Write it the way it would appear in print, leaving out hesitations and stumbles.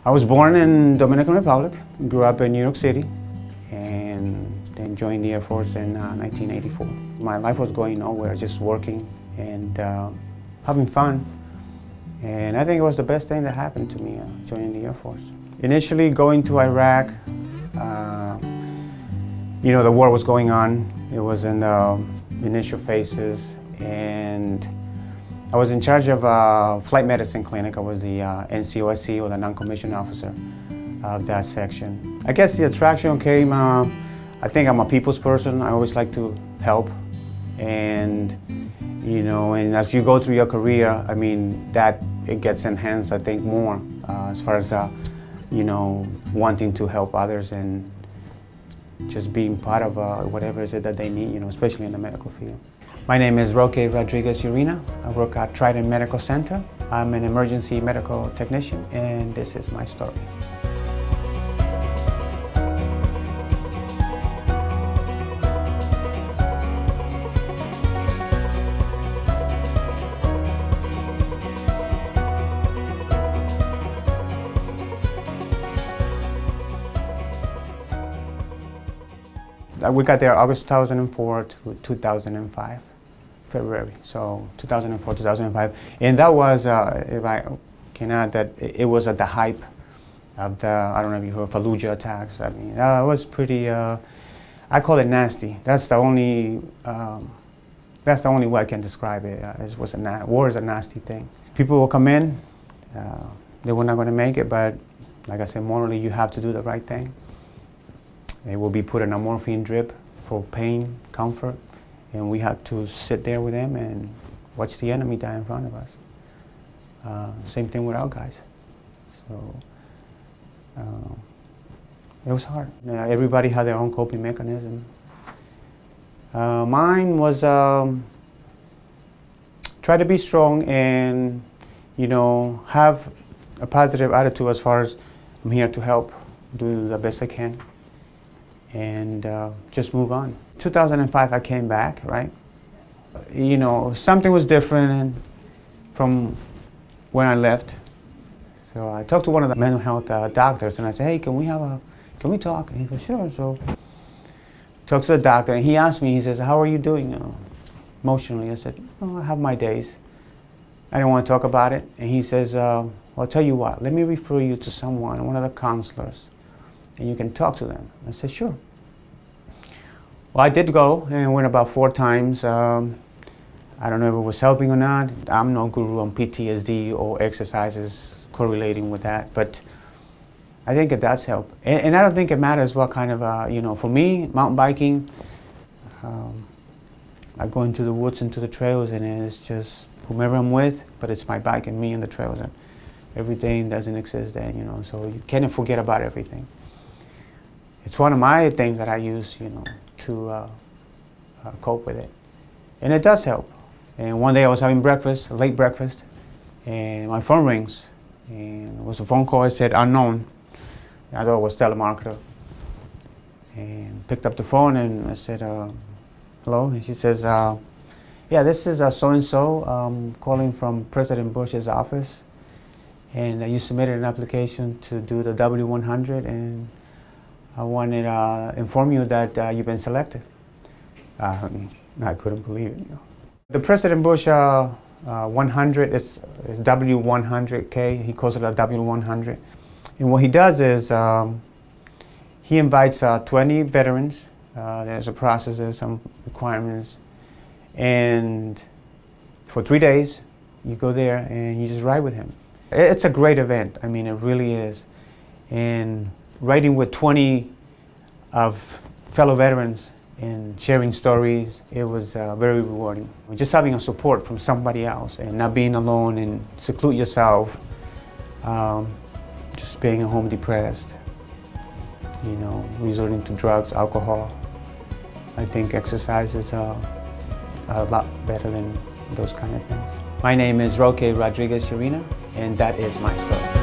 I was born in Dominican Republic, grew up in New York City, and then joined the Air Force in 1984. My life was going nowhere, just working and having fun. And I think it was the best thing that happened to me, joining the Air Force. Initially going to Iraq, you know, the war was going on. It was in the initial phases, and I was in charge of a flight medicine clinic. I was the NCOSC, or the non-commissioned officer of that section. I guess the attraction came, I think I'm a people's person. I always like to help. And, you know, and as you go through your career, I mean, it gets enhanced, I think, more as far as, you know, wanting to help others and just being part of whatever it is that they need, you know, especially in the medical field. My name is Roque Rodriguez-Urena. I work at Trident Medical Center. I'm an emergency medical technician, and this is my story. We got there August 2004 to 2005, February. So 2004, 2005. And that was, if I can add, that it was at the hype of the, I don't know if you heard, Fallujah attacks. I mean, it was pretty, I call it nasty. That's the only way I can describe it. War is a nasty thing. People will come in, they were not going to make it, but like I said, morally you have to do the right thing. They will be put in a morphine drip for pain, comfort, and we had to sit there with them and watch the enemy die in front of us. Same thing with our guys. So it was hard. Everybody had their own coping mechanism. Mine was try to be strong and, you know, have a positive attitude as far as I'm here to help, do the best I can, and just move on. 2005 I came back, right? You know, something was different from when I left. So I talked to one of the mental health doctors, and I said, hey, can we talk? And he said, sure. So I talked to the doctor, and he asked me, he says, how are you doing emotionally? I said, oh, I have my days. I didn't want to talk about it. And he says, well, I'll tell you what, let me refer you to someone, one of the counselors, and you can talk to them. I said, sure. Well, I did go and went about 4 times. I don't know if it was helping or not. I'm no guru on PTSD or exercises correlating with that, but I think it does help. And I don't think it matters what kind of, you know, for me, mountain biking, I go into the woods, into the trails, and it's just whomever I'm with, but it's my bike and me in the trails, and everything doesn't exist then, you know, so you can't forget about everything. It's one of my things that I use, you know, to cope with it. And it does help. And one day I was having breakfast, late breakfast, and my phone rings. And it was a phone call. I said, unknown. I thought it was telemarketer. And picked up the phone and I said, hello? And she says, yeah, this is so-and-so calling from President Bush's office. And you submitted an application to do the W100, and I wanted to inform you that you've been selected. I couldn't believe it. You know. The President Bush 100 is W100K. He calls it a W100. And what he does is he invites 20 veterans. There's a process, there's some requirements. And for 3 days, you go there and you just ride with him. It's a great event. I mean, it really is. And riding with 20 of fellow veterans and sharing stories, it was very rewarding. Just having a support from somebody else and not being alone and seclude yourself, just being at home depressed, you know, resorting to drugs, alcohol. I think exercise is a lot better than those kind of things. My name is Roque Rodriguez-Urena, and that is my story.